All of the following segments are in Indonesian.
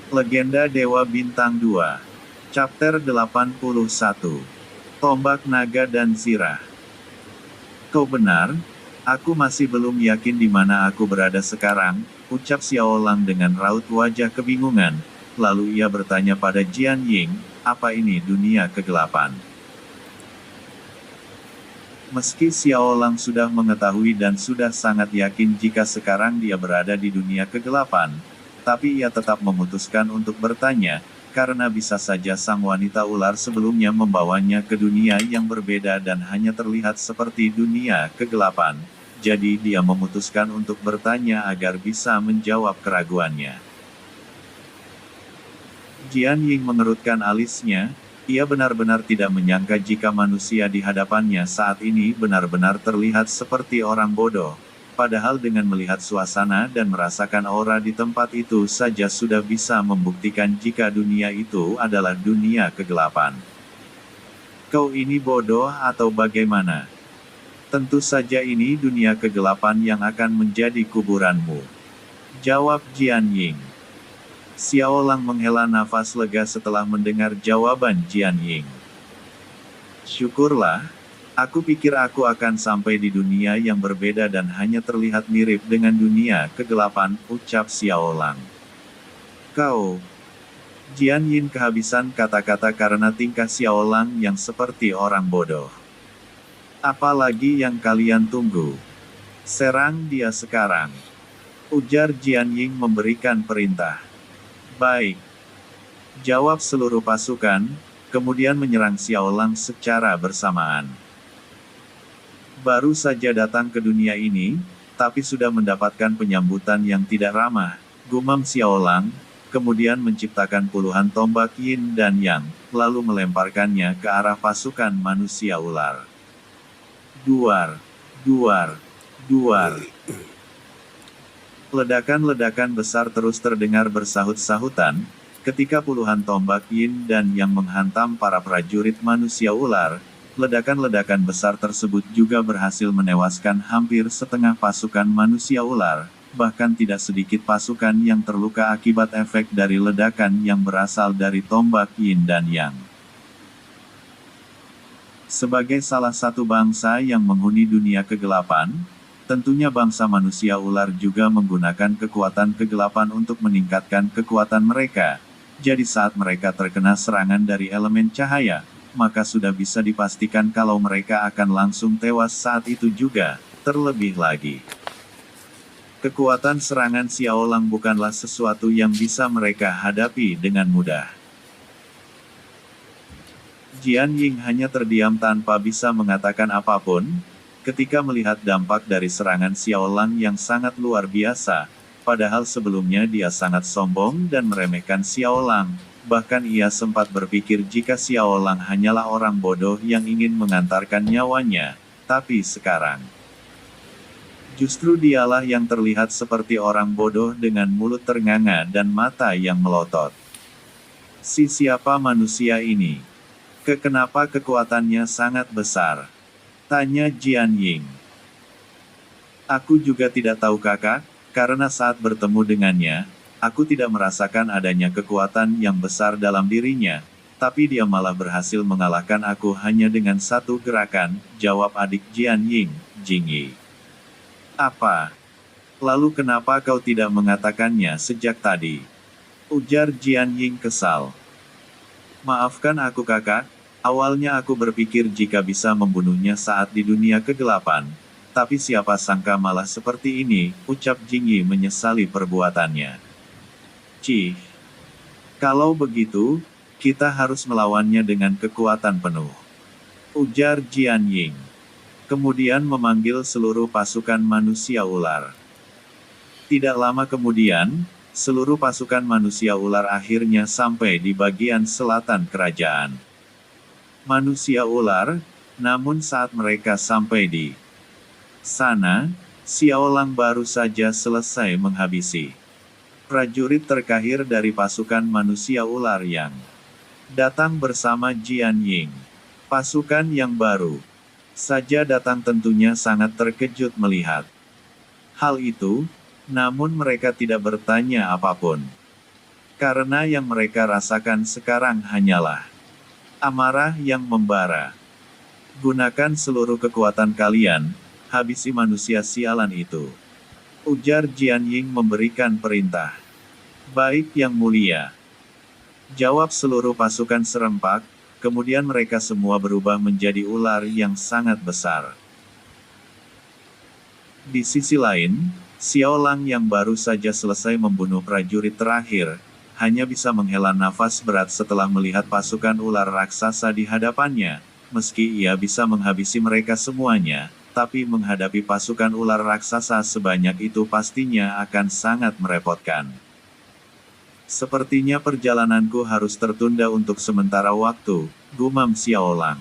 Legenda Dewa Bintang 2. Chapter 81. Tombak Naga dan Zirah. Kau benar, aku masih belum yakin di mana aku berada sekarang, ucap Xiao Lang dengan raut wajah kebingungan. Lalu ia bertanya pada Jian Ying, apa ini dunia kegelapan? Meski Xiao Lang sudah mengetahui dan sudah sangat yakin jika sekarang dia berada di dunia kegelapan, tapi ia tetap memutuskan untuk bertanya, karena bisa saja sang wanita ular sebelumnya membawanya ke dunia yang berbeda dan hanya terlihat seperti dunia kegelapan. Jadi dia memutuskan untuk bertanya agar bisa menjawab keraguannya. Jian Ying mengerutkan alisnya. Ia benar-benar tidak menyangka jika manusia di hadapannya saat ini benar-benar terlihat seperti orang bodoh. Padahal dengan melihat suasana dan merasakan aura di tempat itu saja sudah bisa membuktikan jika dunia itu adalah dunia kegelapan. Kau ini bodoh atau bagaimana? Tentu saja ini dunia kegelapan yang akan menjadi kuburanmu. Jawab Jian Ying. Xiao Lang menghela nafas lega setelah mendengar jawaban Jian Ying. Syukurlah, aku pikir aku akan sampai di dunia yang berbeda dan hanya terlihat mirip dengan dunia kegelapan, ucap Xiao Lang. Kau. Jian Ying kehabisan kata-kata karena tingkah Xiao Lang yang seperti orang bodoh. Apalagi yang kalian tunggu? Serang dia sekarang. Ujar Jian Ying memberikan perintah. Baik. Jawab seluruh pasukan, kemudian menyerang Xiao Lang secara bersamaan. Baru saja datang ke dunia ini, tapi sudah mendapatkan penyambutan yang tidak ramah, gumam Xiao Lang, kemudian menciptakan puluhan tombak yin dan yang, lalu melemparkannya ke arah pasukan manusia ular. Duar, duar, duar. Ledakan-ledakan besar terus terdengar bersahut-sahutan, ketika puluhan tombak yin dan yang menghantam para prajurit manusia ular. Ledakan-ledakan besar tersebut juga berhasil menewaskan hampir setengah pasukan manusia ular, bahkan tidak sedikit pasukan yang terluka akibat efek dari ledakan yang berasal dari tombak yin dan yang. Sebagai salah satu bangsa yang menghuni dunia kegelapan, tentunya bangsa manusia ular juga menggunakan kekuatan kegelapan untuk meningkatkan kekuatan mereka. Jadi saat mereka terkena serangan dari elemen cahaya, maka sudah bisa dipastikan kalau mereka akan langsung tewas saat itu juga. Terlebih lagi, kekuatan serangan Xiao Lang bukanlah sesuatu yang bisa mereka hadapi dengan mudah. Jian Ying hanya terdiam tanpa bisa mengatakan apapun, ketika melihat dampak dari serangan Xiao Lang yang sangat luar biasa, padahal sebelumnya dia sangat sombong dan meremehkan Xiao Lang, bahkan ia sempat berpikir jika Xiao Lang hanyalah orang bodoh yang ingin mengantarkan nyawanya, tapi sekarang, justru dialah yang terlihat seperti orang bodoh dengan mulut ternganga dan mata yang melotot. Siapa manusia ini? Kenapa kekuatannya sangat besar? Tanya Jian Ying. Aku juga tidak tahu kakak, karena saat bertemu dengannya, aku tidak merasakan adanya kekuatan yang besar dalam dirinya, tapi dia malah berhasil mengalahkan aku hanya dengan satu gerakan, jawab adik Jian Ying, Jingyi. Apa? Lalu kenapa kau tidak mengatakannya sejak tadi? Ujar Jian Ying kesal. Maafkan aku kakak. Awalnya aku berpikir jika bisa membunuhnya saat di dunia kegelapan, tapi siapa sangka malah seperti ini, ucap Jingyi menyesali perbuatannya. Cih. Kalau begitu, kita harus melawannya dengan kekuatan penuh. Ujar Jian Ying. Kemudian memanggil seluruh pasukan manusia ular. Tidak lama kemudian, seluruh pasukan manusia ular akhirnya sampai di bagian selatan kerajaan. Manusia ular, namun saat mereka sampai di sana, Xiao Lang baru saja selesai menghabisi prajurit terkahir dari pasukan manusia ular yang datang bersama Jian Ying. Pasukan yang baru saja datang tentunya sangat terkejut melihat hal itu, namun mereka tidak bertanya apapun. Karena yang mereka rasakan sekarang hanyalah amarah yang membara. Gunakan seluruh kekuatan kalian, habisi manusia sialan itu. Ujar Jian Ying memberikan perintah. Baik yang mulia. Jawab seluruh pasukan serempak, kemudian mereka semua berubah menjadi ular yang sangat besar. Di sisi lain, Xiao Lang yang baru saja selesai membunuh prajurit terakhir, hanya bisa menghela nafas berat setelah melihat pasukan ular raksasa di hadapannya. Meski ia bisa menghabisi mereka semuanya, tapi menghadapi pasukan ular raksasa sebanyak itu pastinya akan sangat merepotkan. Sepertinya perjalananku harus tertunda untuk sementara waktu, gumam Xiao Lang.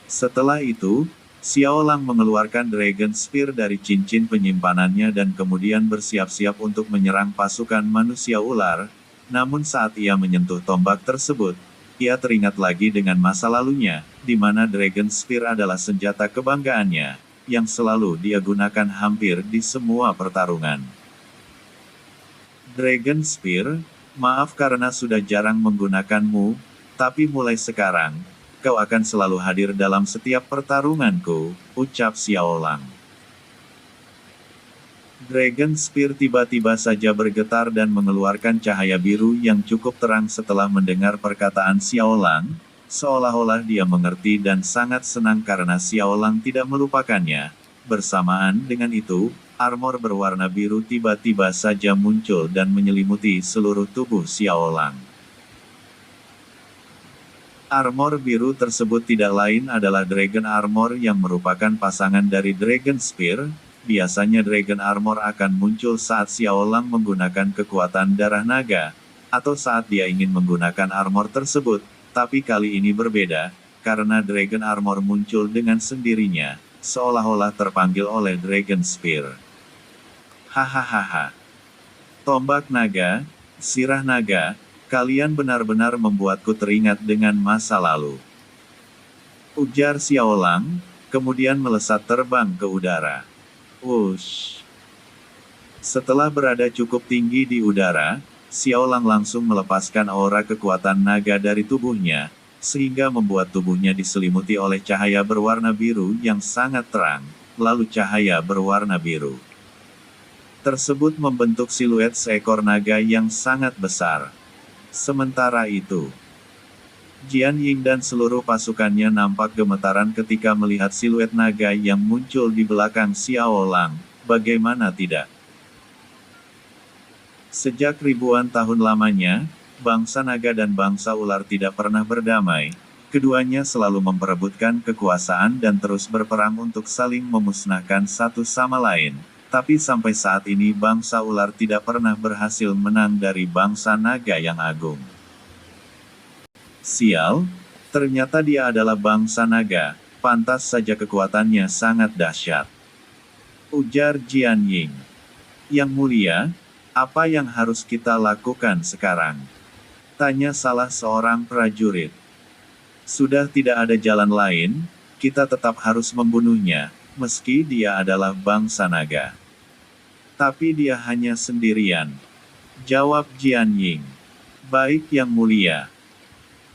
Setelah itu, Xiao Lang mengeluarkan Dragon Spear dari cincin penyimpanannya dan kemudian bersiap-siap untuk menyerang pasukan manusia ular. Namun saat ia menyentuh tombak tersebut, ia teringat lagi dengan masa lalunya, di mana Dragon Spear adalah senjata kebanggaannya, yang selalu dia gunakan hampir di semua pertarungan. Dragon Spear, maaf karena sudah jarang menggunakanmu, tapi mulai sekarang, kau akan selalu hadir dalam setiap pertarunganku, ucap Xiao Lang. Dragon Spear tiba-tiba saja bergetar dan mengeluarkan cahaya biru yang cukup terang setelah mendengar perkataan Xiao Lang, seolah-olah dia mengerti dan sangat senang karena Xiao Lang tidak melupakannya. Bersamaan dengan itu, armor berwarna biru tiba-tiba saja muncul dan menyelimuti seluruh tubuh Xiao Lang. Armor biru tersebut tidak lain adalah Dragon Armor yang merupakan pasangan dari Dragon Spear. Biasanya Dragon Armor akan muncul saat Xiao Lang menggunakan kekuatan darah naga, atau saat dia ingin menggunakan armor tersebut, tapi kali ini berbeda, karena Dragon Armor muncul dengan sendirinya, seolah-olah terpanggil oleh Dragon Spear. Hahaha. Tombak naga, sirah naga, kalian benar-benar membuatku teringat dengan masa lalu. Ujar Xiao Lang, kemudian melesat terbang ke udara. Wush. Setelah berada cukup tinggi di udara, Xiao Lang langsung melepaskan aura kekuatan naga dari tubuhnya, sehingga membuat tubuhnya diselimuti oleh cahaya berwarna biru yang sangat terang, lalu cahaya berwarna biru tersebut membentuk siluet seekor naga yang sangat besar. Sementara itu, Jian Ying dan seluruh pasukannya nampak gemetaran ketika melihat siluet naga yang muncul di belakang Xiao Lang. Bagaimana tidak? Sejak ribuan tahun lamanya, bangsa naga dan bangsa ular tidak pernah berdamai. Keduanya selalu memperebutkan kekuasaan dan terus berperang untuk saling memusnahkan satu sama lain. Tapi sampai saat ini bangsa ular tidak pernah berhasil menang dari bangsa naga yang agung. Sial, ternyata dia adalah bangsa naga, pantas saja kekuatannya sangat dahsyat. Ujar Jian Ying. Yang mulia, apa yang harus kita lakukan sekarang? Tanya salah seorang prajurit. Sudah tidak ada jalan lain, kita tetap harus membunuhnya, meski dia adalah bangsa naga. Tapi dia hanya sendirian. Jawab Jian Ying. Baik yang mulia.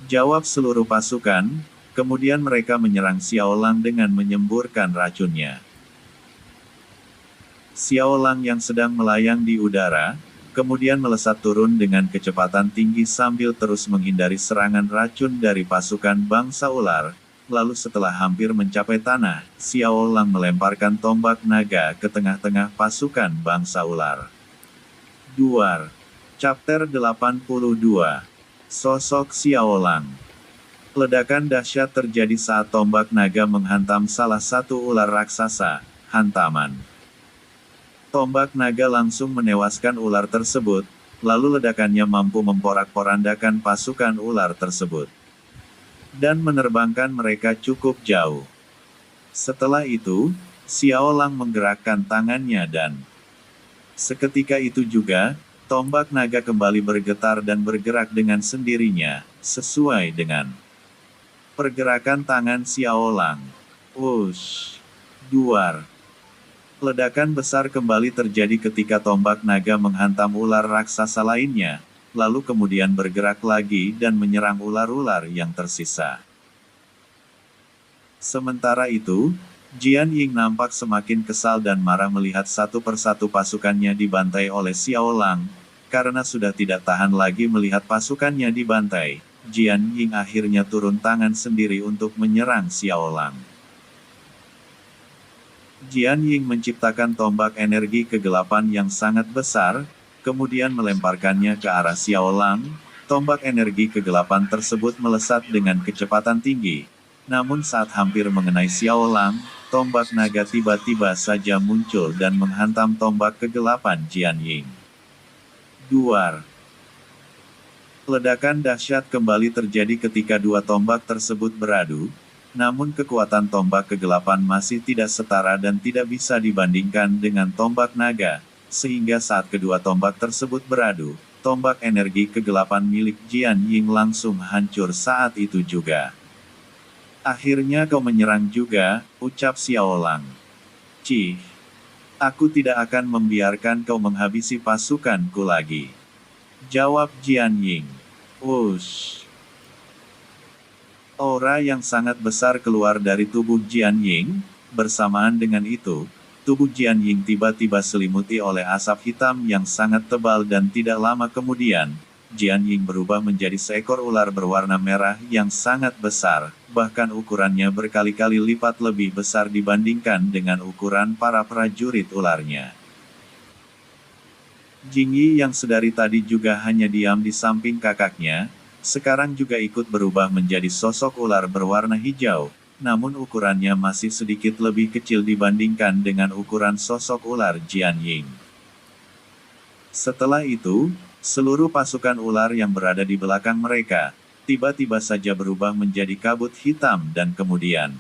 Jawab seluruh pasukan, kemudian mereka menyerang Xiao Lang dengan menyemburkan racunnya. Xiao Lang yang sedang melayang di udara, kemudian melesat turun dengan kecepatan tinggi sambil terus menghindari serangan racun dari pasukan bangsa ular. Lalu setelah hampir mencapai tanah, Xiao Lang melemparkan tombak naga ke tengah-tengah pasukan bangsa ular. Duar. Chapter 82. Sosok Xiao Lang. Ledakan dahsyat terjadi saat tombak naga menghantam salah satu ular raksasa, hantaman. Tombak naga langsung menewaskan ular tersebut, lalu ledakannya mampu memporak-porandakan pasukan ular tersebut dan menerbangkan mereka cukup jauh. Setelah itu, Xiao Lang menggerakkan tangannya dan seketika itu juga, tombak naga kembali bergetar dan bergerak dengan sendirinya, sesuai dengan pergerakan tangan Xiao Lang. Wush! Duar! Ledakan besar kembali terjadi ketika tombak naga menghantam ular raksasa lainnya, lalu kemudian bergerak lagi dan menyerang ular-ular yang tersisa. Sementara itu, Jian Ying nampak semakin kesal dan marah melihat satu persatu pasukannya dibantai oleh Xiao Lang. Karena sudah tidak tahan lagi melihat pasukannya dibantai, Jian Ying akhirnya turun tangan sendiri untuk menyerang Xiao Lang. Jian Ying menciptakan tombak energi kegelapan yang sangat besar, kemudian melemparkannya ke arah Xiao Lang. Tombak energi kegelapan tersebut melesat dengan kecepatan tinggi. Namun saat hampir mengenai Xiao Lang, tombak naga tiba-tiba saja muncul dan menghantam tombak kegelapan Jian Ying. Duar. Ledakan dahsyat kembali terjadi ketika dua tombak tersebut beradu, namun kekuatan tombak kegelapan masih tidak setara dan tidak bisa dibandingkan dengan tombak naga, sehingga saat kedua tombak tersebut beradu, tombak energi kegelapan milik Jian Ying langsung hancur saat itu juga. Akhirnya kau menyerang juga, ucap Xiao Lang. Cih. Aku tidak akan membiarkan kau menghabisi pasukanku lagi. Jawab Jian Ying. Wush. Aura yang sangat besar keluar dari tubuh Jian Ying. Bersamaan dengan itu, tubuh Jian Ying tiba-tiba selimuti oleh asap hitam yang sangat tebal dan tidak lama kemudian, Jian Ying berubah menjadi seekor ular berwarna merah yang sangat besar, bahkan ukurannya berkali-kali lipat lebih besar dibandingkan dengan ukuran para prajurit ularnya. Jingyi yang sedari tadi juga hanya diam di samping kakaknya, sekarang juga ikut berubah menjadi sosok ular berwarna hijau, namun ukurannya masih sedikit lebih kecil dibandingkan dengan ukuran sosok ular Jian Ying. Setelah itu, seluruh pasukan ular yang berada di belakang mereka, tiba-tiba saja berubah menjadi kabut hitam dan kemudian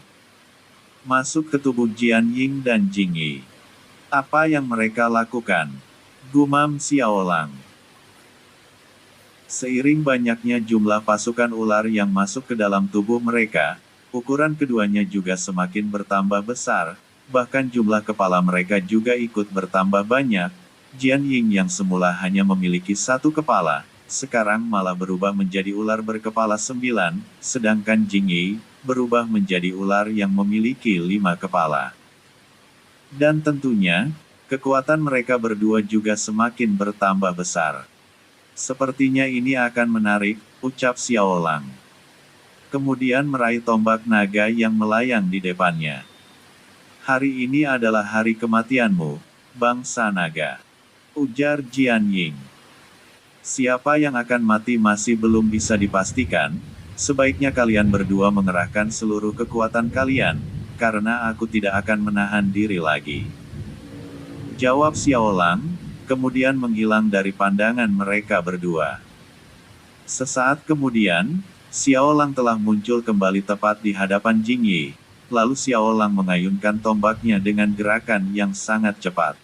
masuk ke tubuh Jian Ying dan Jingyi. Apa yang mereka lakukan? Gumam Xiao Lang. Seiring banyaknya jumlah pasukan ular yang masuk ke dalam tubuh mereka, ukuran keduanya juga semakin bertambah besar, bahkan jumlah kepala mereka juga ikut bertambah banyak. Jian Ying yang semula hanya memiliki satu kepala, sekarang malah berubah menjadi ular berkepala 9, sedangkan Jingyi berubah menjadi ular yang memiliki 5 kepala. Dan tentunya, kekuatan mereka berdua juga semakin bertambah besar. Sepertinya ini akan menarik, ucap Xiao Lang. Kemudian meraih tombak naga yang melayang di depannya. Hari ini adalah hari kematianmu, bangsa naga. Ujar Jian Ying. Siapa yang akan mati masih belum bisa dipastikan, sebaiknya kalian berdua mengerahkan seluruh kekuatan kalian, karena aku tidak akan menahan diri lagi. Jawab Xiao Lang, kemudian menghilang dari pandangan mereka berdua. Sesaat kemudian, Xiao Lang telah muncul kembali tepat di hadapan Jingyi, lalu Xiao Lang mengayunkan tombaknya dengan gerakan yang sangat cepat.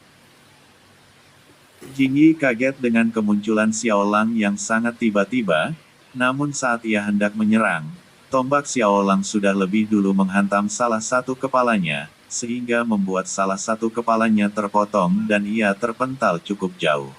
Jingyi kaget dengan kemunculan Xiao Lang yang sangat tiba-tiba, namun saat ia hendak menyerang, tombak Xiao Lang sudah lebih dulu menghantam salah satu kepalanya, sehingga membuat salah satu kepalanya terpotong dan ia terpental cukup jauh.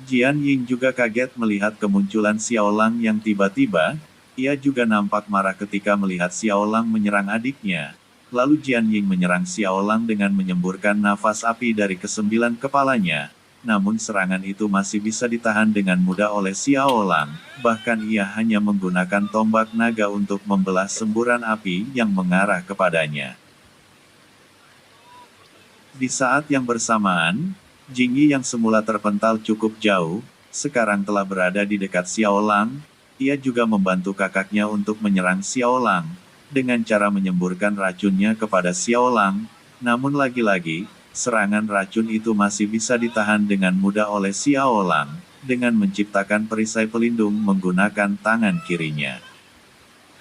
Jian Ying juga kaget melihat kemunculan Xiao Lang yang tiba-tiba, ia juga nampak marah ketika melihat Xiao Lang menyerang adiknya. Lalu Jian Ying menyerang Xiao Lang dengan menyemburkan nafas api dari ke-9 kepalanya, namun serangan itu masih bisa ditahan dengan mudah oleh Xiao Lang, bahkan ia hanya menggunakan tombak naga untuk membelah semburan api yang mengarah kepadanya. Di saat yang bersamaan, Jingyi yang semula terpental cukup jauh, sekarang telah berada di dekat Xiao Lang. Ia juga membantu kakaknya untuk menyerang Xiao Lang, dengan cara menyemburkan racunnya kepada Xiao Lang, namun lagi-lagi, serangan racun itu masih bisa ditahan dengan mudah oleh Xiao Lang, dengan menciptakan perisai pelindung menggunakan tangan kirinya.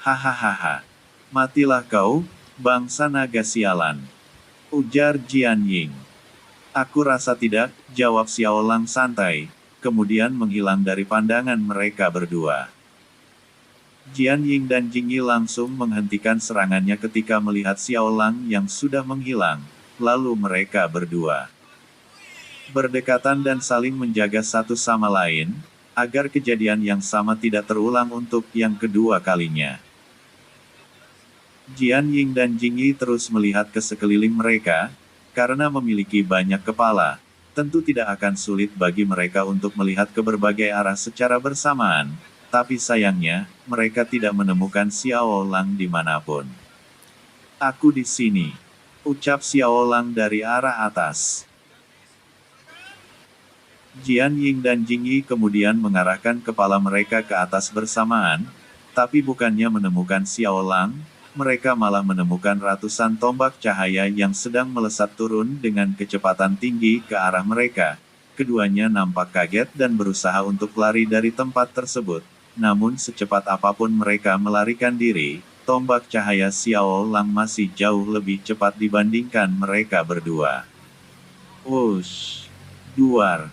Hahaha. Matilah kau, bangsa naga sialan. Ujar Jian Ying. Aku rasa tidak, jawab Xiao Lang santai, kemudian menghilang dari pandangan mereka berdua. Jian Ying dan Jing Yi langsung menghentikan serangannya ketika melihat Xiao Lang yang sudah menghilang, lalu mereka berdua berdekatan dan saling menjaga satu sama lain, agar kejadian yang sama tidak terulang untuk yang kedua kalinya. Jian Ying dan Jing Yi terus melihat ke sekeliling mereka, karena memiliki banyak kepala, tentu tidak akan sulit bagi mereka untuk melihat ke berbagai arah secara bersamaan. Tapi sayangnya, mereka tidak menemukan Xiao Lang dimanapun. "Aku di sini," ucap Xiao Lang dari arah atas. Jian Ying dan Jing Yi kemudian mengarahkan kepala mereka ke atas bersamaan, tapi bukannya menemukan Xiao Lang, mereka malah menemukan ratusan tombak cahaya yang sedang melesat turun dengan kecepatan tinggi ke arah mereka. Keduanya nampak kaget dan berusaha untuk lari dari tempat tersebut. Namun secepat apapun mereka melarikan diri, tombak cahaya Xiao Lang masih jauh lebih cepat dibandingkan mereka berdua. Wush! Duar!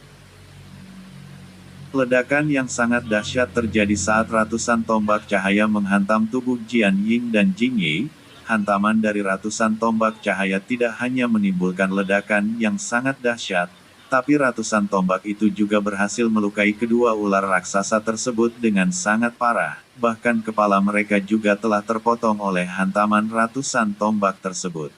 Ledakan yang sangat dahsyat terjadi saat ratusan tombak cahaya menghantam tubuh Jian Ying dan Jing Yi. Hantaman dari ratusan tombak cahaya tidak hanya menimbulkan ledakan yang sangat dahsyat, tapi ratusan tombak itu juga berhasil melukai kedua ular raksasa tersebut dengan sangat parah, bahkan kepala mereka juga telah terpotong oleh hantaman ratusan tombak tersebut.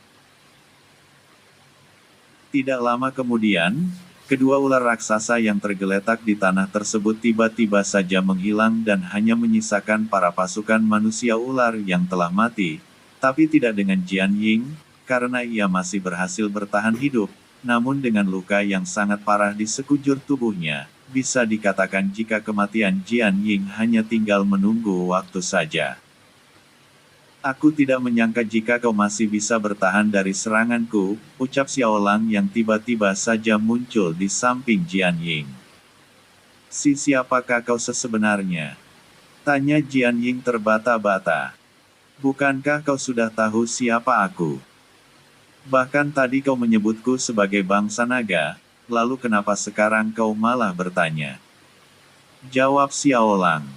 Tidak lama kemudian, kedua ular raksasa yang tergeletak di tanah tersebut tiba-tiba saja menghilang dan hanya menyisakan para pasukan manusia ular yang telah mati, tapi tidak dengan Jian Ying, karena ia masih berhasil bertahan hidup. Namun dengan luka yang sangat parah di sekujur tubuhnya, bisa dikatakan jika kematian Jian Ying hanya tinggal menunggu waktu saja. "Aku tidak menyangka jika kau masih bisa bertahan dari seranganku," ucap Xiao Lang yang tiba-tiba saja muncul di samping Jian Ying. "Siapakah kau sebenarnya?" tanya Jian Ying terbata-bata. "Bukankah kau sudah tahu siapa aku? Bahkan tadi kau menyebutku sebagai bangsa naga, lalu kenapa sekarang kau malah bertanya?" Jawab Xiao Lang.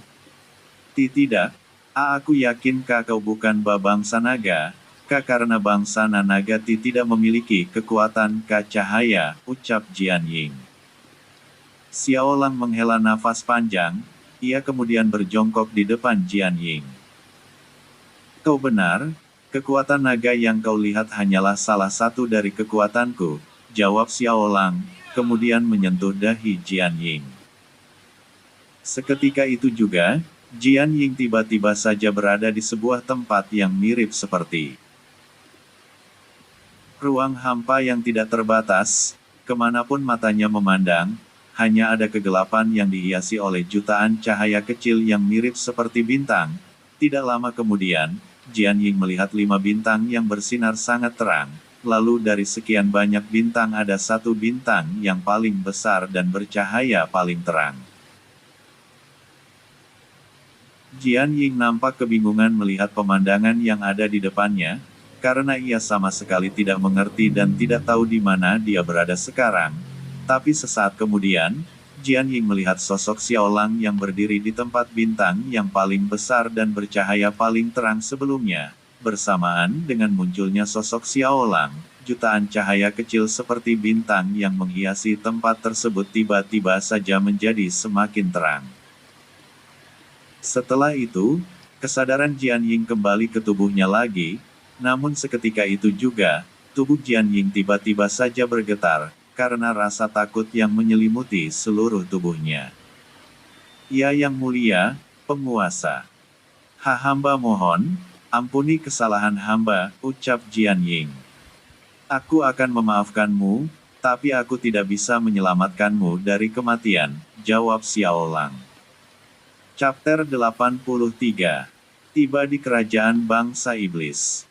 Tidak, aku yakin kau bukan bangsa naga, karena bangsa naga tidak memiliki kekuatan cahaya, ucap Jian Ying. Xiao Lang menghela nafas panjang, ia kemudian berjongkok di depan Jian Ying. "Kau benar, kekuatan naga yang kau lihat hanyalah salah satu dari kekuatanku," jawab Xiao Lang, kemudian menyentuh dahi Jian Ying. Seketika itu juga, Jian Ying tiba-tiba saja berada di sebuah tempat yang mirip seperti ruang hampa yang tidak terbatas, kemanapun matanya memandang, hanya ada kegelapan yang dihiasi oleh jutaan cahaya kecil yang mirip seperti bintang. Tidak lama kemudian, Jian Ying melihat 5 bintang yang bersinar sangat terang, lalu dari sekian banyak bintang ada satu bintang yang paling besar dan bercahaya paling terang. Jian Ying nampak kebingungan melihat pemandangan yang ada di depannya, karena ia sama sekali tidak mengerti dan tidak tahu di mana dia berada sekarang. Tapi sesaat kemudian, Jian Ying melihat sosok Xiao Lang yang berdiri di tempat bintang yang paling besar dan bercahaya paling terang sebelumnya. Bersamaan dengan munculnya sosok Xiao Lang, jutaan cahaya kecil seperti bintang yang menghiasi tempat tersebut tiba-tiba saja menjadi semakin terang. Setelah itu, kesadaran Jian Ying kembali ke tubuhnya lagi, namun seketika itu juga, tubuh Jian Ying tiba-tiba saja bergetar, karena rasa takut yang menyelimuti seluruh tubuhnya. "Ya yang mulia, penguasa. Hamba mohon, ampuni kesalahan hamba," ucap Jian Ying. "Aku akan memaafkanmu, tapi aku tidak bisa menyelamatkanmu dari kematian," jawab Xiao Lang. Chapter 83. Tiba di kerajaan bangsa iblis.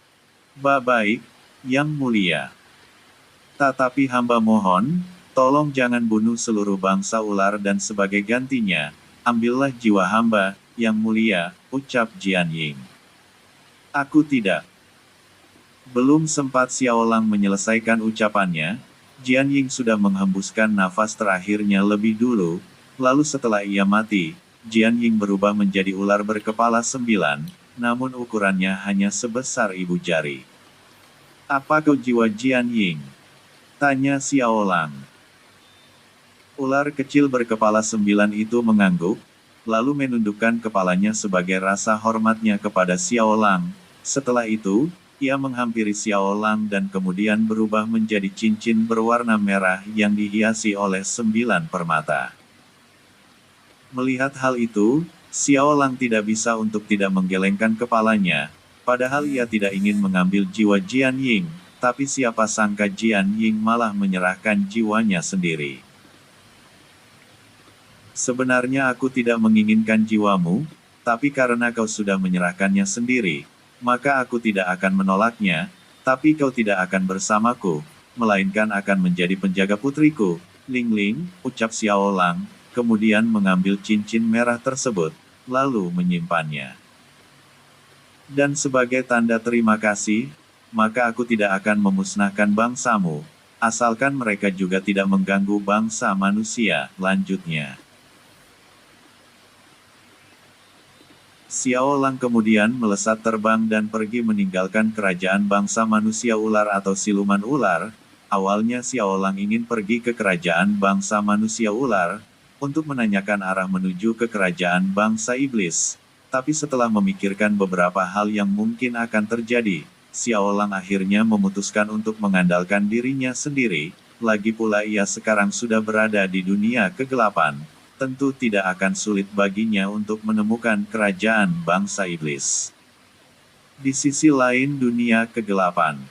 Baik, yang mulia. Tetapi hamba mohon, tolong jangan bunuh seluruh bangsa ular dan sebagai gantinya, ambillah jiwa hamba, yang mulia, ucap Jian Ying. "Aku tidak." Belum sempat Xiao Lang menyelesaikan ucapannya, Jian Ying sudah menghembuskan nafas terakhirnya lebih dulu, lalu setelah ia mati, Jian Ying berubah menjadi ular berkepala 9, namun ukurannya hanya sebesar ibu jari. "Apa kau jiwa Jian Ying?" tanya Xiao Lang. Ular kecil berkepala 9 itu mengangguk, lalu menundukkan kepalanya sebagai rasa hormatnya kepada Xiao Lang. Setelah itu, ia menghampiri Xiao Lang dan kemudian berubah menjadi cincin berwarna merah yang dihiasi oleh 9 permata. Melihat hal itu, Xiao Lang tidak bisa untuk tidak menggelengkan kepalanya, padahal ia tidak ingin mengambil jiwa Jian Ying, tapi siapa sangka Jian Ying malah menyerahkan jiwanya sendiri. "Sebenarnya aku tidak menginginkan jiwamu, tapi karena kau sudah menyerahkannya sendiri, maka aku tidak akan menolaknya, tapi kau tidak akan bersamaku, melainkan akan menjadi penjaga putriku, Ling Ling," ucap Xiao Lang, kemudian mengambil cincin merah tersebut, lalu menyimpannya. "Dan sebagai tanda terima kasih, maka aku tidak akan memusnahkan bangsamu, asalkan mereka juga tidak mengganggu bangsa manusia," lanjutnya. Xiao Lang kemudian melesat terbang dan pergi meninggalkan kerajaan bangsa manusia ular atau siluman ular. Awalnya Xiao Lang ingin pergi ke kerajaan bangsa manusia ular, untuk menanyakan arah menuju ke kerajaan bangsa iblis. Tapi setelah memikirkan beberapa hal yang mungkin akan terjadi, Xiao Lang akhirnya memutuskan untuk mengandalkan dirinya sendiri, lagi pula ia sekarang sudah berada di dunia kegelapan. Tentu tidak akan sulit baginya untuk menemukan kerajaan bangsa iblis. Di sisi lain dunia kegelapan,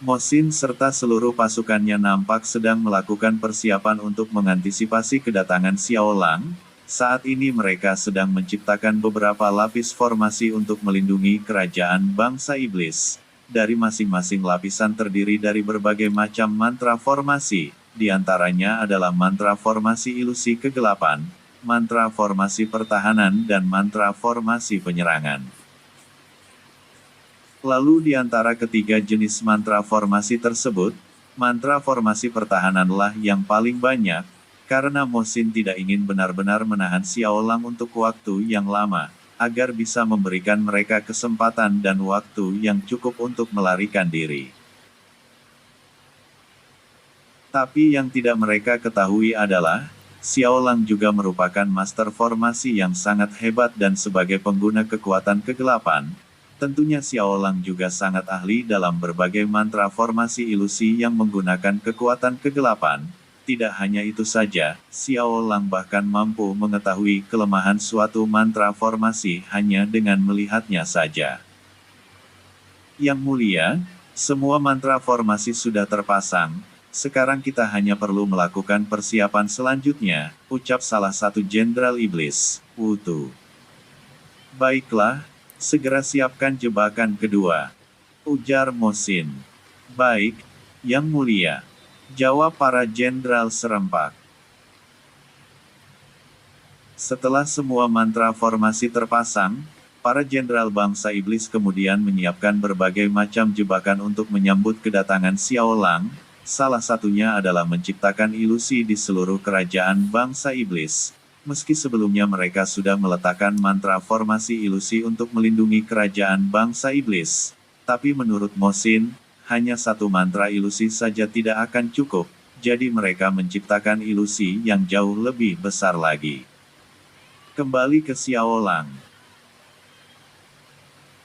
Mo Xin serta seluruh pasukannya nampak sedang melakukan persiapan untuk mengantisipasi kedatangan Xiao Lang. Saat ini mereka sedang menciptakan beberapa lapis formasi untuk melindungi kerajaan bangsa iblis. Dari masing-masing lapisan terdiri dari berbagai macam mantra formasi. Di antaranya adalah mantra formasi ilusi kegelapan, mantra formasi pertahanan dan mantra formasi penyerangan. Lalu di antara ketiga jenis mantra formasi tersebut, mantra formasi pertahananlah yang paling banyak, karena Mo Xin tidak ingin benar-benar menahan Xiao Lang untuk waktu yang lama, agar bisa memberikan mereka kesempatan dan waktu yang cukup untuk melarikan diri. Tapi yang tidak mereka ketahui adalah, Xiao Lang juga merupakan master formasi yang sangat hebat dan sebagai pengguna kekuatan kegelapan, tentunya Xiao Lang juga sangat ahli dalam berbagai mantra formasi ilusi yang menggunakan kekuatan kegelapan. Tidak hanya itu saja, Xiao Lang bahkan mampu mengetahui kelemahan suatu mantra formasi hanya dengan melihatnya saja. "Yang mulia, semua mantra formasi sudah terpasang. Sekarang kita hanya perlu melakukan persiapan selanjutnya," ucap salah satu jenderal iblis, Wu Tu. "Baiklah, segera siapkan jebakan kedua," ujar Mo Xin. "Baik, Yang Mulia," jawab para jenderal serempak. Setelah semua mantra formasi terpasang, para jenderal bangsa iblis kemudian menyiapkan berbagai macam jebakan untuk menyambut kedatangan Xiao Lang. Salah satunya adalah menciptakan ilusi di seluruh kerajaan bangsa iblis. Meski sebelumnya mereka sudah meletakkan mantra formasi ilusi untuk melindungi kerajaan bangsa iblis, tapi menurut Mo Xin, hanya satu mantra ilusi saja tidak akan cukup, jadi mereka menciptakan ilusi yang jauh lebih besar lagi. Kembali ke Xiao Lang.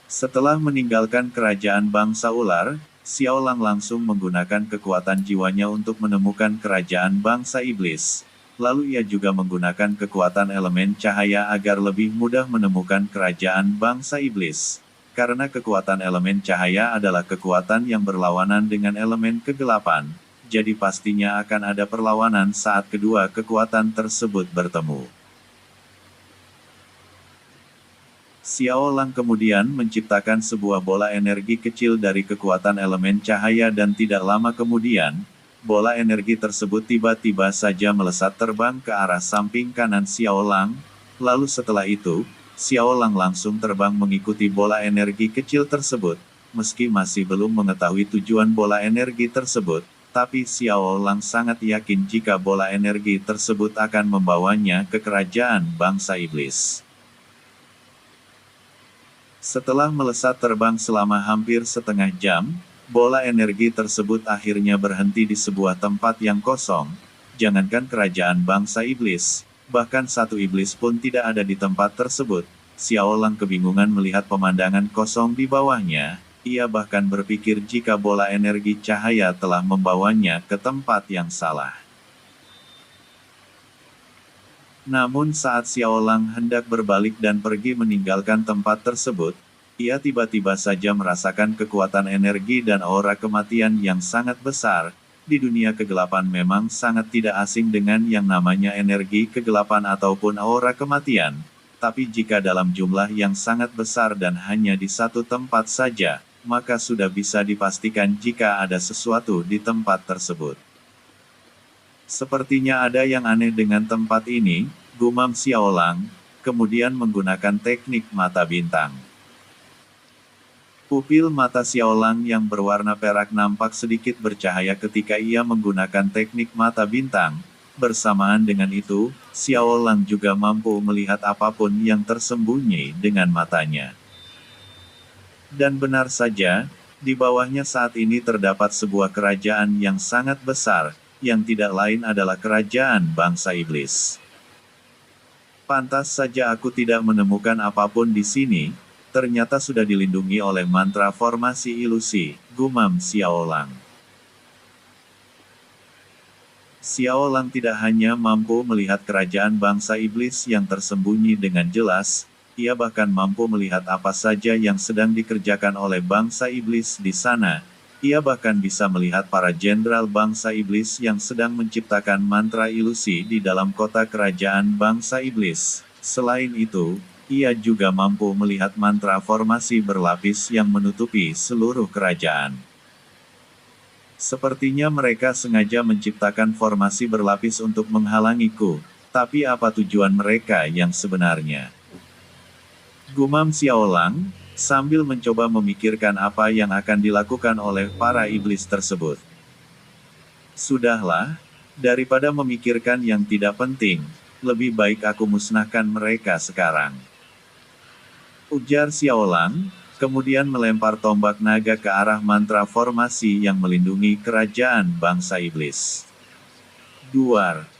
Setelah meninggalkan kerajaan bangsa ular, Xiao Lang langsung menggunakan kekuatan jiwanya untuk menemukan kerajaan bangsa iblis. Lalu ia juga menggunakan kekuatan elemen cahaya agar lebih mudah menemukan kerajaan bangsa iblis. Karena kekuatan elemen cahaya adalah kekuatan yang berlawanan dengan elemen kegelapan, jadi pastinya akan ada perlawanan saat kedua kekuatan tersebut bertemu. Xiao Lang kemudian menciptakan sebuah bola energi kecil dari kekuatan elemen cahaya dan tidak lama kemudian, bola energi tersebut tiba-tiba saja melesat terbang ke arah samping kanan Xiao Lang. Lalu setelah itu, Xiao Lang langsung terbang mengikuti bola energi kecil tersebut. Meski masih belum mengetahui tujuan bola energi tersebut, tapi Xiao Lang sangat yakin jika bola energi tersebut akan membawanya ke kerajaan bangsa iblis. Setelah melesat terbang selama hampir setengah jam, bola energi tersebut akhirnya berhenti di sebuah tempat yang kosong. Jangankan kerajaan bangsa iblis, bahkan satu iblis pun tidak ada di tempat tersebut. Xiao Lang kebingungan melihat pemandangan kosong di bawahnya. Ia bahkan berpikir jika bola energi cahaya telah membawanya ke tempat yang salah. Namun saat Xiao Lang hendak berbalik dan pergi meninggalkan tempat tersebut, ia tiba-tiba saja merasakan kekuatan energi dan aura kematian yang sangat besar. Di dunia kegelapan memang sangat tidak asing dengan yang namanya energi kegelapan ataupun aura kematian. Tapi jika dalam jumlah yang sangat besar dan hanya di satu tempat saja, maka sudah bisa dipastikan jika ada sesuatu di tempat tersebut. Sepertinya ada yang aneh dengan tempat ini, gumam Xiao Lang, kemudian menggunakan teknik mata bintang. Pupil mata Xiao Lang yang berwarna perak nampak sedikit bercahaya ketika ia menggunakan teknik mata bintang. Bersamaan dengan itu, Xiao Lang juga mampu melihat apapun yang tersembunyi dengan matanya. Dan benar saja, di bawahnya saat ini terdapat sebuah kerajaan yang sangat besar, yang tidak lain adalah kerajaan bangsa iblis. Pantas saja aku tidak menemukan apapun di sini, ternyata sudah dilindungi oleh mantra formasi ilusi, gumam Xiao Lang. Xiao Lang tidak hanya mampu melihat kerajaan bangsa iblis yang tersembunyi dengan jelas, ia bahkan mampu melihat apa saja yang sedang dikerjakan oleh bangsa iblis di sana. Ia bahkan bisa melihat para jenderal bangsa iblis yang sedang menciptakan mantra ilusi di dalam kota kerajaan bangsa iblis. Selain itu, ia juga mampu melihat mantra formasi berlapis yang menutupi seluruh kerajaan. Sepertinya mereka sengaja menciptakan formasi berlapis untuk menghalangiku, tapi apa tujuan mereka yang sebenarnya? Gumam Xiao Lang, sambil mencoba memikirkan apa yang akan dilakukan oleh para iblis tersebut. Sudahlah, daripada memikirkan yang tidak penting, lebih baik aku musnahkan mereka sekarang. Ujar Xiao Lang, kemudian melempar tombak naga ke arah mantra formasi yang melindungi kerajaan bangsa iblis. Duar.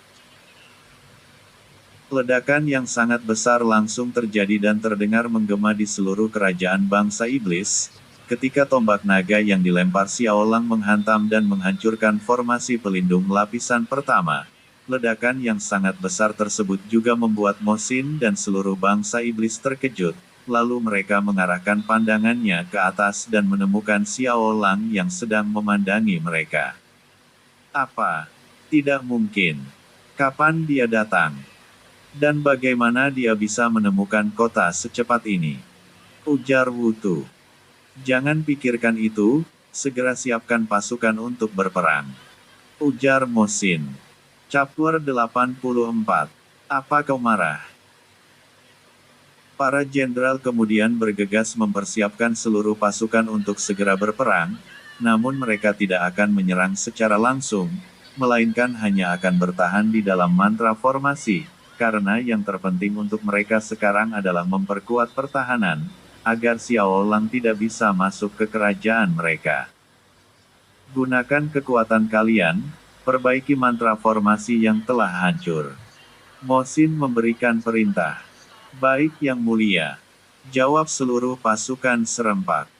Ledakan yang sangat besar langsung terjadi dan terdengar menggema di seluruh kerajaan bangsa iblis, ketika tombak naga yang dilempar Xiao Lang menghantam dan menghancurkan formasi pelindung lapisan pertama. Ledakan yang sangat besar tersebut juga membuat Mo Xin dan seluruh bangsa iblis terkejut, lalu mereka mengarahkan pandangannya ke atas dan menemukan Xiao Lang yang sedang memandangi mereka. Apa? Tidak mungkin. Kapan dia datang? Dan bagaimana dia bisa menemukan kota secepat ini? Ujar Wu Tu. Jangan pikirkan itu, segera siapkan pasukan untuk berperang. Ujar Mo Xin. Chapter 84. Apa kau marah? Para jenderal kemudian bergegas mempersiapkan seluruh pasukan untuk segera berperang, namun mereka tidak akan menyerang secara langsung, melainkan hanya akan bertahan di dalam mantra formasi. Karena yang terpenting untuk mereka sekarang adalah memperkuat pertahanan, agar Xiao Lang tidak bisa masuk ke kerajaan mereka. Gunakan kekuatan kalian, perbaiki mantra formasi yang telah hancur. Mo Xin memberikan perintah. Baik yang mulia. Jawab seluruh pasukan serempak.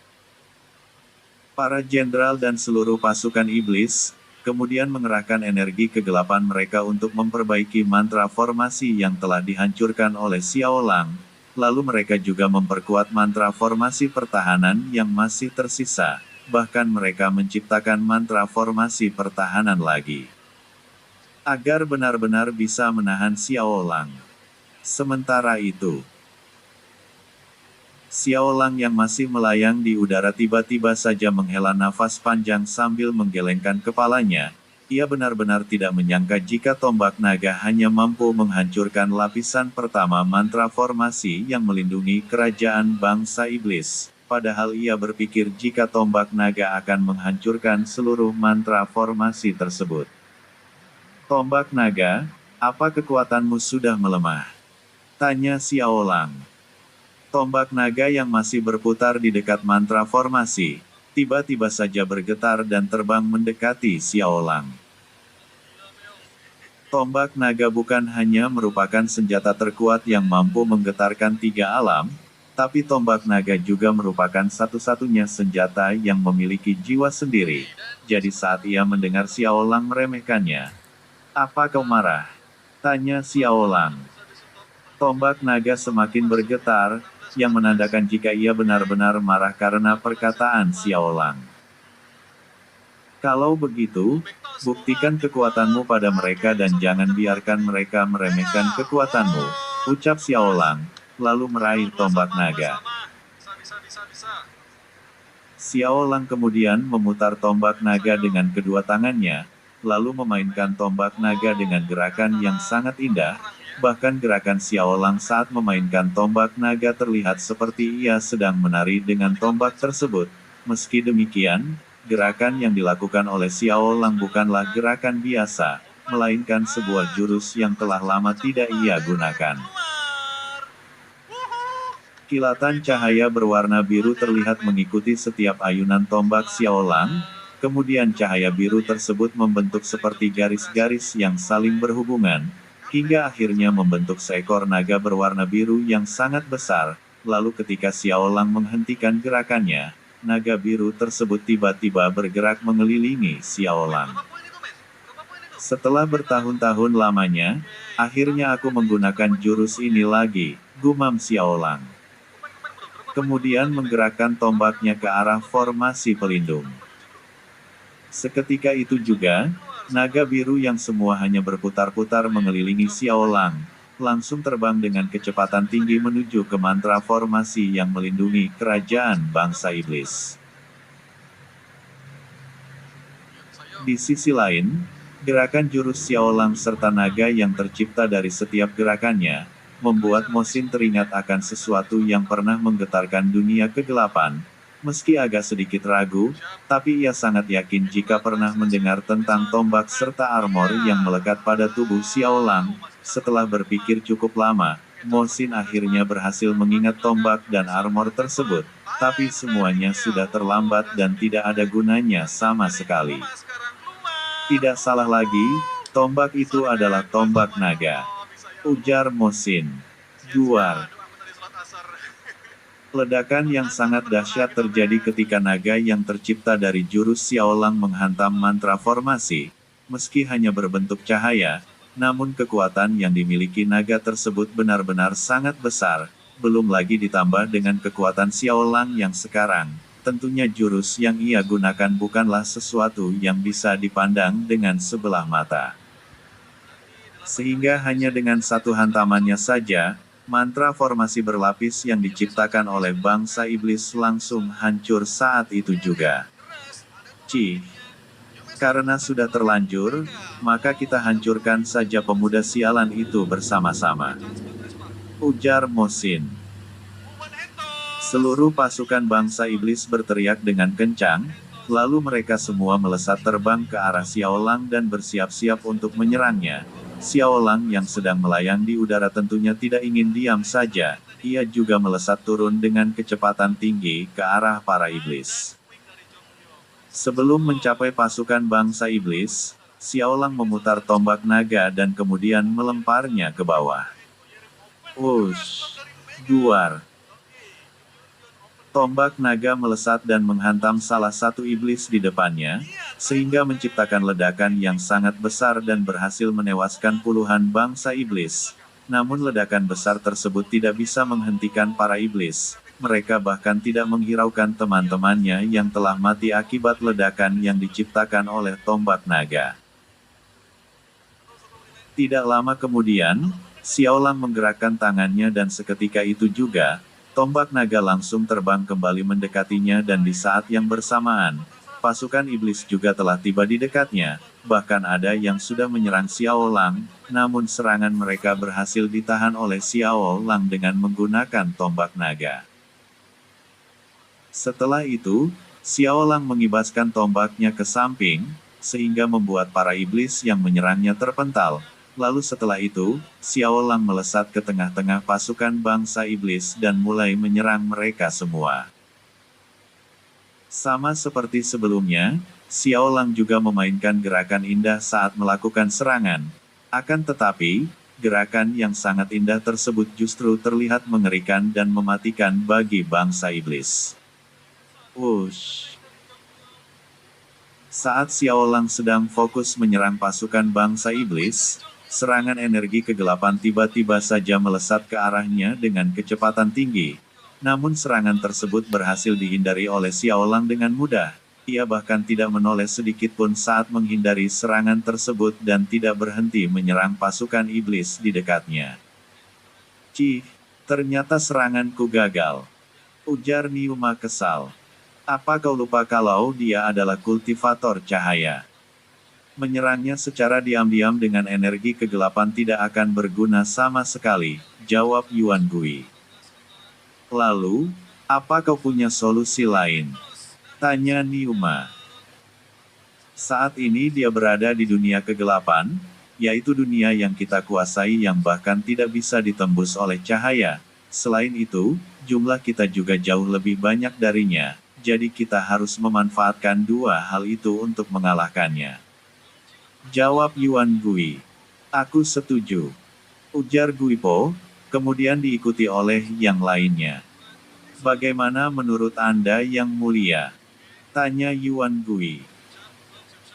Para jenderal dan seluruh pasukan iblis, kemudian mengerahkan energi kegelapan mereka untuk memperbaiki mantra formasi yang telah dihancurkan oleh Xiao Lang, lalu mereka juga memperkuat mantra formasi pertahanan yang masih tersisa, bahkan mereka menciptakan mantra formasi pertahanan lagi. Agar benar-benar bisa menahan Xiao Lang. Sementara itu, Xiao Lang yang masih melayang di udara tiba-tiba saja menghela nafas panjang sambil menggelengkan kepalanya. Ia benar-benar tidak menyangka jika tombak naga hanya mampu menghancurkan lapisan pertama mantra formasi yang melindungi kerajaan bangsa iblis. padahal ia berpikir jika tombak naga akan menghancurkan seluruh mantra formasi tersebut. Tombak naga, apa kekuatanmu sudah melemah? Tanya Xiaolang. Tombak naga yang masih berputar di dekat mantra formasi, tiba-tiba saja bergetar dan terbang mendekati Xiaolang. Tombak naga bukan hanya merupakan senjata terkuat yang mampu menggetarkan 3 alam, tapi tombak naga juga merupakan satu-satunya senjata yang memiliki jiwa sendiri. Jadi saat ia mendengar Xiaolang meremehkannya, "Apa kau marah?" tanya Xiaolang. Tombak naga semakin bergetar, yang menandakan jika ia benar-benar marah karena perkataan Xiaolang. Kalau begitu, buktikan kekuatanmu pada mereka dan jangan biarkan mereka meremehkan kekuatanmu, ucap Xiaolang, lalu meraih tombak naga. Xiaolang kemudian memutar tombak naga dengan kedua tangannya, lalu memainkan tombak naga dengan gerakan yang sangat indah, bahkan gerakan Xiaolang saat memainkan tombak naga terlihat seperti ia sedang menari dengan tombak tersebut. Meski demikian, gerakan yang dilakukan oleh Xiaolang bukanlah gerakan biasa, melainkan sebuah jurus yang telah lama tidak ia gunakan. Kilatan cahaya berwarna biru terlihat mengikuti setiap ayunan tombak Xiaolang, kemudian cahaya biru tersebut membentuk seperti garis-garis yang saling berhubungan, hingga akhirnya membentuk seekor naga berwarna biru yang sangat besar. Lalu ketika Xiaolang menghentikan gerakannya, naga biru tersebut tiba-tiba bergerak mengelilingi Xiaolang. Setelah bertahun-tahun lamanya, akhirnya aku menggunakan jurus ini lagi, gumam Xiaolang. Kemudian menggerakkan tombaknya ke arah formasi pelindung. Seketika itu juga, naga biru yang semua hanya berputar-putar mengelilingi Xiaolang, langsung terbang dengan kecepatan tinggi menuju ke mantra formasi yang melindungi kerajaan bangsa iblis. Di sisi lain, gerakan jurus Xiaolang serta naga yang tercipta dari setiap gerakannya, membuat Mo Xin teringat akan sesuatu yang pernah menggetarkan dunia kegelapan. Meski agak sedikit ragu, tapi ia sangat yakin jika pernah mendengar tentang tombak serta armor yang melekat pada tubuh Xiaolang. Setelah berpikir cukup lama, Mo Xin akhirnya berhasil mengingat tombak dan armor tersebut, tapi semuanya sudah terlambat dan tidak ada gunanya sama sekali. Tidak salah lagi, tombak itu adalah tombak naga, ujar Mo Xin. Duar. Ledakan yang sangat dahsyat terjadi ketika naga yang tercipta dari jurus Xiaolang menghantam mantra formasi. Meski hanya berbentuk cahaya, namun kekuatan yang dimiliki naga tersebut benar-benar sangat besar, belum lagi ditambah dengan kekuatan Xiaolang yang sekarang. Tentunya jurus yang ia gunakan bukanlah sesuatu yang bisa dipandang dengan sebelah mata. Sehingga hanya dengan satu hantamannya saja, mantra formasi berlapis yang diciptakan oleh bangsa iblis langsung hancur saat itu juga. Karena sudah terlanjur, maka kita hancurkan saja pemuda sialan itu bersama-sama, ujar Mo Xin. Seluruh pasukan bangsa iblis berteriak dengan kencang, lalu mereka semua melesat terbang ke arah Xiaolang dan bersiap-siap untuk menyerangnya. Xiaolang yang sedang melayang di udara tentunya tidak ingin diam saja, ia juga melesat turun dengan kecepatan tinggi ke arah para iblis. Sebelum mencapai pasukan bangsa iblis, Xiaolang memutar tombak naga dan kemudian melemparnya ke bawah. Wush! Duar! Tombak naga melesat dan menghantam salah satu iblis di depannya, sehingga menciptakan ledakan yang sangat besar dan berhasil menewaskan puluhan bangsa iblis. Namun ledakan besar tersebut tidak bisa menghentikan para iblis. Mereka bahkan tidak menghiraukan teman-temannya yang telah mati akibat ledakan yang diciptakan oleh tombak naga. Tidak lama kemudian, Xiaolang menggerakkan tangannya dan seketika itu juga, tombak naga langsung terbang kembali mendekatinya dan di saat yang bersamaan, pasukan iblis juga telah tiba di dekatnya, bahkan ada yang sudah menyerang Xiaolang, namun serangan mereka berhasil ditahan oleh Xiaolang dengan menggunakan tombak naga. Setelah itu, Xiaolang mengibaskan tombaknya ke samping, sehingga membuat para iblis yang menyerangnya terpental. Lalu setelah itu, Xiaolang melesat ke tengah-tengah pasukan bangsa iblis dan mulai menyerang mereka semua. Sama seperti sebelumnya, Xiaolang juga memainkan gerakan indah saat melakukan serangan. Akan tetapi, gerakan yang sangat indah tersebut justru terlihat mengerikan dan mematikan bagi bangsa iblis. Wush! Saat Xiaolang sedang fokus menyerang pasukan bangsa iblis, serangan energi kegelapan tiba-tiba saja melesat ke arahnya dengan kecepatan tinggi. Namun serangan tersebut berhasil dihindari oleh Xiaolang dengan mudah. Ia bahkan tidak menoleh sedikit pun saat menghindari serangan tersebut dan tidak berhenti menyerang pasukan iblis di dekatnya. Cih, ternyata seranganku gagal. Ujar Niuma kesal. Apa kau lupa kalau dia adalah kultivator cahaya? Menyerangnya secara diam-diam dengan energi kegelapan tidak akan berguna sama sekali, jawab Yuan Gui. Lalu, apa kau punya solusi lain? Tanya Niuma. Saat ini dia berada di dunia kegelapan, yaitu dunia yang kita kuasai yang bahkan tidak bisa ditembus oleh cahaya. Selain itu, jumlah kita juga jauh lebih banyak darinya, jadi kita harus memanfaatkan dua hal itu untuk mengalahkannya. Jawab Yuan Gui. Aku setuju. Ujar Guipo, kemudian diikuti oleh yang lainnya. Bagaimana menurut Anda yang mulia? Tanya Yuan Gui.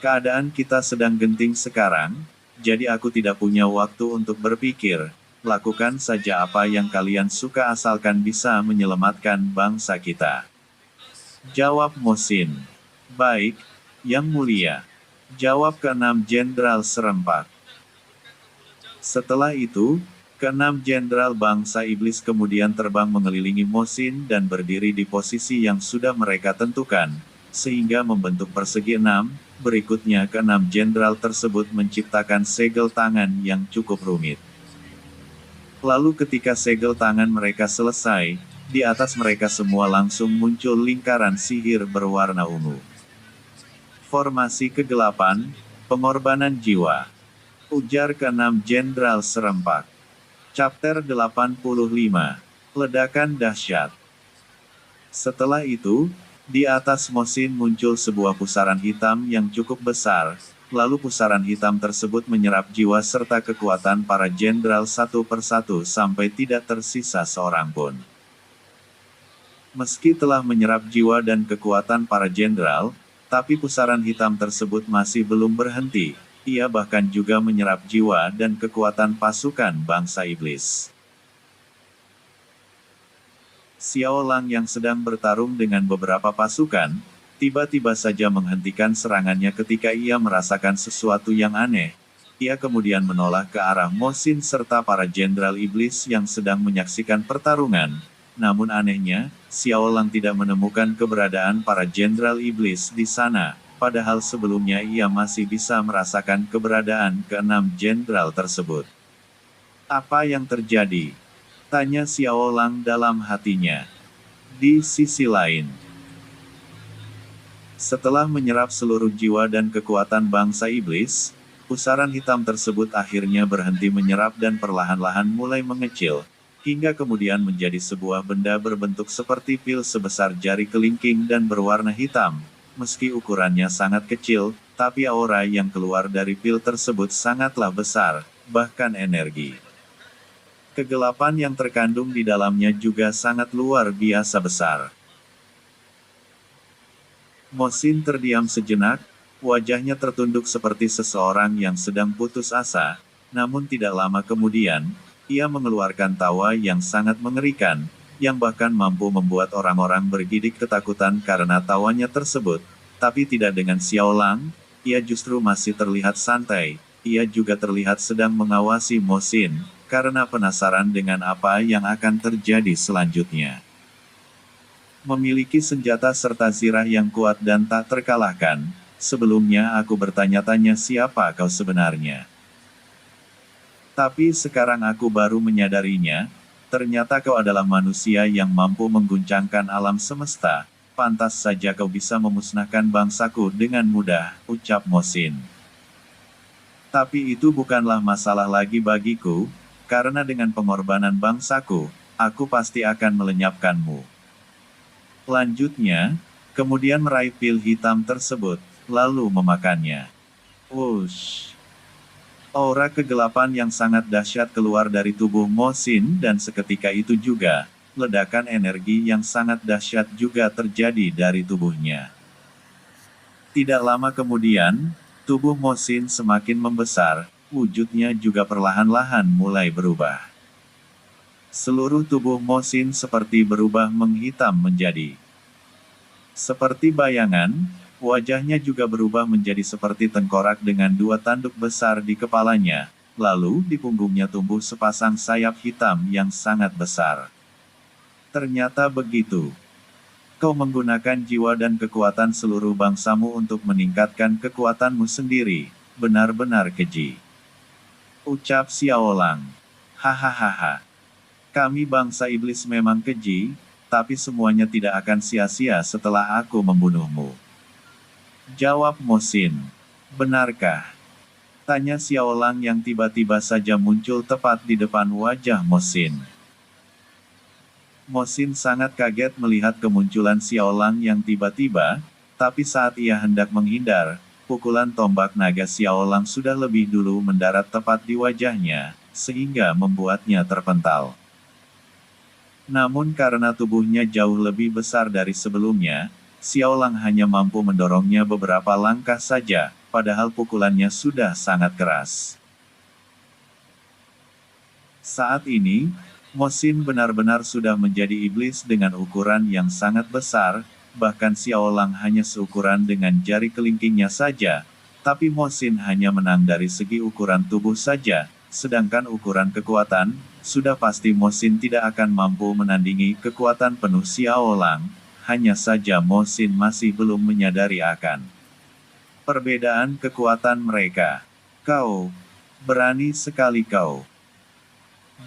Keadaan kita sedang genting sekarang, jadi aku tidak punya waktu untuk berpikir. Lakukan saja apa yang kalian suka asalkan bisa menyelamatkan bangsa kita. Jawab Mosin. Baik, yang mulia. Jawab keenam jenderal serempak. Setelah itu, keenam jenderal bangsa iblis kemudian terbang mengelilingi Mosin dan berdiri di posisi yang sudah mereka tentukan, sehingga membentuk persegi enam. Berikutnya keenam jenderal tersebut menciptakan segel tangan yang cukup rumit. Lalu ketika segel tangan mereka selesai, di atas mereka semua langsung muncul lingkaran sihir berwarna ungu. Formasi kegelapan, pengorbanan jiwa. Ujar keenam jenderal serempak. Chapter 85. Ledakan dahsyat. Setelah itu, di atas Mosin muncul sebuah pusaran hitam yang cukup besar, lalu pusaran hitam tersebut menyerap jiwa serta kekuatan para jenderal satu persatu sampai tidak tersisa seorang pun. Meski telah menyerap jiwa dan kekuatan para jenderal, tapi pusaran hitam tersebut masih belum berhenti. Ia bahkan juga menyerap jiwa dan kekuatan pasukan bangsa iblis. Xiaolang yang sedang bertarung dengan beberapa pasukan, tiba-tiba saja menghentikan serangannya ketika ia merasakan sesuatu yang aneh. Ia kemudian menoleh ke arah Mosin serta para jenderal iblis yang sedang menyaksikan pertarungan. Namun anehnya, Xiaolang tidak menemukan keberadaan para jenderal iblis di sana, padahal sebelumnya ia masih bisa merasakan keberadaan keenam jenderal tersebut. Apa yang terjadi? Tanya Xiaolang dalam hatinya. Di sisi lain, setelah menyerap seluruh jiwa dan kekuatan bangsa iblis, pusaran hitam tersebut akhirnya berhenti menyerap dan perlahan-lahan mulai mengecil, hingga kemudian menjadi sebuah benda berbentuk seperti pil sebesar jari kelingking dan berwarna hitam. Meski ukurannya sangat kecil, tapi aura yang keluar dari pil tersebut sangatlah besar, bahkan energi kegelapan yang terkandung di dalamnya juga sangat luar biasa besar. Mosin terdiam sejenak, wajahnya tertunduk seperti seseorang yang sedang putus asa, namun tidak lama kemudian, ia mengeluarkan tawa yang sangat mengerikan, yang bahkan mampu membuat orang-orang bergidik ketakutan karena tawanya tersebut, tapi tidak dengan Xiaolang, ia justru masih terlihat santai, ia juga terlihat sedang mengawasi Mosin, karena penasaran dengan apa yang akan terjadi selanjutnya. Memiliki senjata serta zirah yang kuat dan tak terkalahkan, sebelumnya aku bertanya-tanya siapa kau sebenarnya. Tapi sekarang aku baru menyadarinya, ternyata kau adalah manusia yang mampu mengguncangkan alam semesta. pantas saja kau bisa memusnahkan bangsaku dengan mudah, ucap Mo Xin. Tapi itu bukanlah masalah lagi bagiku, karena dengan pengorbanan bangsaku, aku pasti akan melenyapkanmu. Lanjutnya, kemudian meraih pil hitam tersebut, lalu memakannya. Wush! Aura kegelapan yang sangat dahsyat keluar dari tubuh Mo Xin dan seketika itu juga, ledakan energi yang sangat dahsyat juga terjadi dari tubuhnya. Tidak lama kemudian, tubuh Mo Xin semakin membesar, wujudnya juga perlahan-lahan mulai berubah. Seluruh tubuh Mo Xin seperti berubah menghitam menjadi seperti bayangan, wajahnya juga berubah menjadi seperti tengkorak dengan 2 tanduk besar di kepalanya, lalu di punggungnya tumbuh sepasang sayap hitam yang sangat besar. Ternyata begitu. Kau menggunakan jiwa dan kekuatan seluruh bangsamu untuk meningkatkan kekuatanmu sendiri, benar-benar keji. Ucap Xiaolang. Hahaha. Kami bangsa iblis memang keji, tapi semuanya tidak akan sia-sia setelah aku membunuhmu. Jawab Mo Xin. Benarkah? Tanya Xiaolang yang tiba-tiba saja muncul tepat di depan wajah Mo Xin. Mo Xin sangat kaget melihat kemunculan Xiaolang yang tiba-tiba, tapi saat ia hendak menghindar, pukulan tombak naga Xiaolang sudah lebih dulu mendarat tepat di wajahnya, sehingga membuatnya terpental. Namun karena tubuhnya jauh lebih besar dari sebelumnya, Xiaolang hanya mampu mendorongnya beberapa langkah saja, padahal pukulannya sudah sangat keras. Saat ini, Mo Xin benar-benar sudah menjadi iblis dengan ukuran yang sangat besar, bahkan Xiaolang hanya seukuran dengan jari kelingkingnya saja, tapi Mo Xin hanya menang dari segi ukuran tubuh saja, sedangkan ukuran kekuatan, sudah pasti Mo Xin tidak akan mampu menandingi kekuatan penuh Xiaolang, hanya saja Mo Xin masih belum menyadari akan perbedaan kekuatan mereka. Kau, berani sekali kau.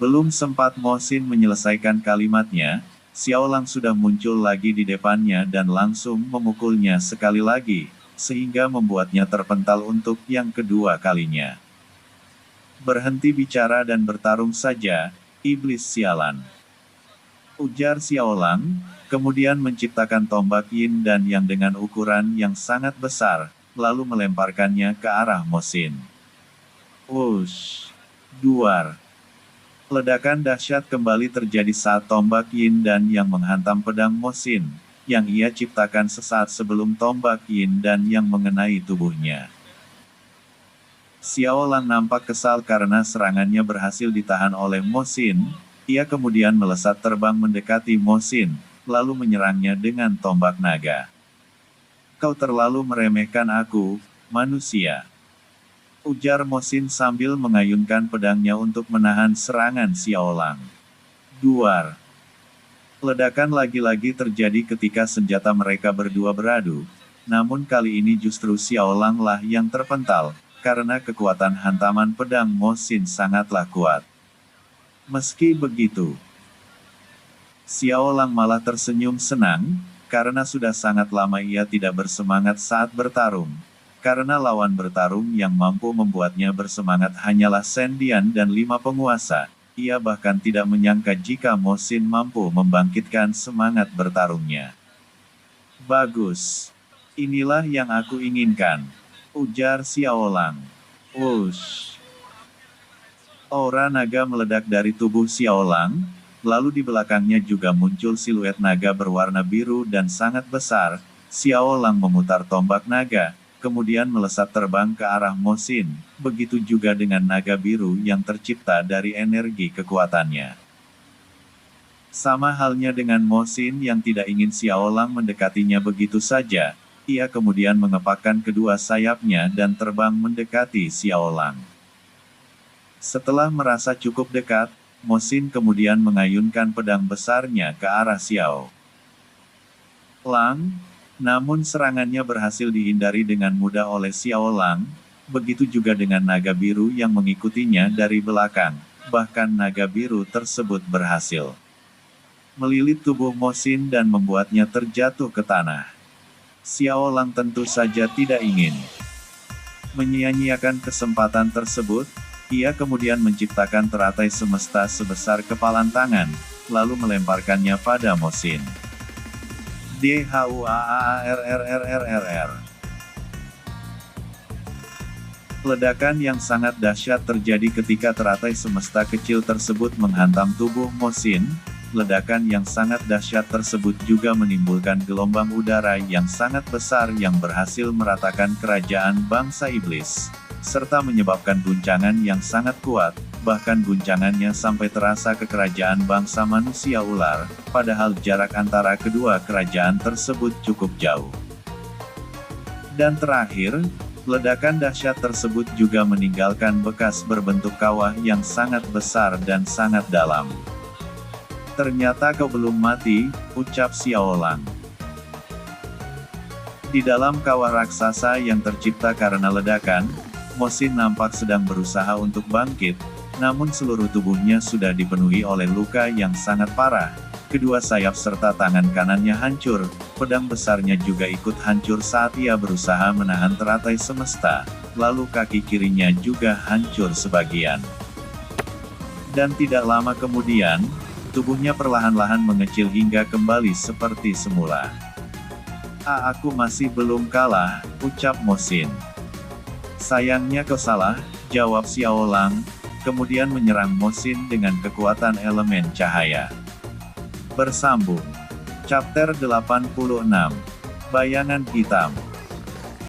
Belum sempat Mo Xin menyelesaikan kalimatnya, Xiaolang sudah muncul lagi di depannya dan langsung memukulnya sekali lagi, sehingga membuatnya terpental untuk yang kedua kalinya. Berhenti bicara dan bertarung saja, iblis sialan. Ujar Xiaolang, kemudian menciptakan tombak yin dan yang dengan ukuran yang sangat besar, lalu melemparkannya ke arah Mo Xin. Wush! Duar! Ledakan dahsyat kembali terjadi saat tombak yin dan yang menghantam pedang Mo Xin, yang ia ciptakan sesaat sebelum tombak yin dan yang mengenai tubuhnya. Xiaolang nampak kesal karena serangannya berhasil ditahan oleh Mo Xin, ia kemudian melesat terbang mendekati Mo Xin, lalu menyerangnya dengan tombak naga. Kau terlalu meremehkan aku, manusia. Ujar Mo Xin sambil mengayunkan pedangnya untuk menahan serangan Xiaolang. Duar. Ledakan lagi-lagi terjadi ketika senjata mereka berdua beradu, namun kali ini justru Xiaolang lah yang terpental, karena kekuatan hantaman pedang Mo Xin sangatlah kuat. Meski begitu, Xiaolang malah tersenyum senang, karena sudah sangat lama ia tidak bersemangat saat bertarung, karena lawan bertarung yang mampu membuatnya bersemangat hanyalah Shen Dian dan 5 penguasa, ia bahkan tidak menyangka jika Mo Xin mampu membangkitkan semangat bertarungnya. Bagus. Inilah yang aku inginkan. Ujar Xiaolang. Wush. Aura naga meledak dari tubuh Xiaolang, lalu di belakangnya juga muncul siluet naga berwarna biru dan sangat besar. Xiaolang memutar tombak naga, kemudian melesat terbang ke arah Mo Xin, begitu juga dengan naga biru yang tercipta dari energi kekuatannya. Sama halnya dengan Mo Xin yang tidak ingin Xiaolang mendekatinya begitu saja, ia kemudian mengepakkan kedua sayapnya dan terbang mendekati Xiaolang. Setelah merasa cukup dekat, Mo Xin kemudian mengayunkan pedang besarnya ke arah Xiaolang. Namun serangannya berhasil dihindari dengan mudah oleh Xiaolang, begitu juga dengan naga biru yang mengikutinya dari belakang, bahkan naga biru tersebut berhasil melilit tubuh Mosin dan membuatnya terjatuh ke tanah. Xiao Lang tentu saja tidak ingin menyia-nyiakan kesempatan tersebut. Ia kemudian menciptakan teratai semesta sebesar kepalan tangan, lalu melemparkannya pada Mosin. DHUAARRRRRR. Ledakan yang sangat dahsyat terjadi ketika teratai semesta kecil tersebut menghantam tubuh Mosin. Ledakan yang sangat dahsyat tersebut juga menimbulkan gelombang udara yang sangat besar yang berhasil meratakan kerajaan bangsa iblis, serta menyebabkan guncangan yang sangat kuat, bahkan guncangannya sampai terasa ke kerajaan bangsa manusia ular, padahal jarak antara kedua kerajaan tersebut cukup jauh. Dan terakhir, ledakan dahsyat tersebut juga meninggalkan bekas berbentuk kawah yang sangat besar dan sangat dalam. "Ternyata kau belum mati," ucap Xiao Lang. Di dalam kawah raksasa yang tercipta karena ledakan, Mosin nampak sedang berusaha untuk bangkit, namun seluruh tubuhnya sudah dipenuhi oleh luka yang sangat parah. Kedua sayap serta tangan kanannya hancur, pedang besarnya juga ikut hancur saat ia berusaha menahan teratai semesta, lalu kaki kirinya juga hancur sebagian. Dan tidak lama kemudian, tubuhnya perlahan-lahan mengecil hingga kembali seperti semula. Aku masih belum kalah," ucap Mosin. "Sayangnya kau salah," jawab Xiao Lang, kemudian menyerang Mosin dengan kekuatan elemen cahaya. Bersambung. Chapter 86. Bayangan Hitam.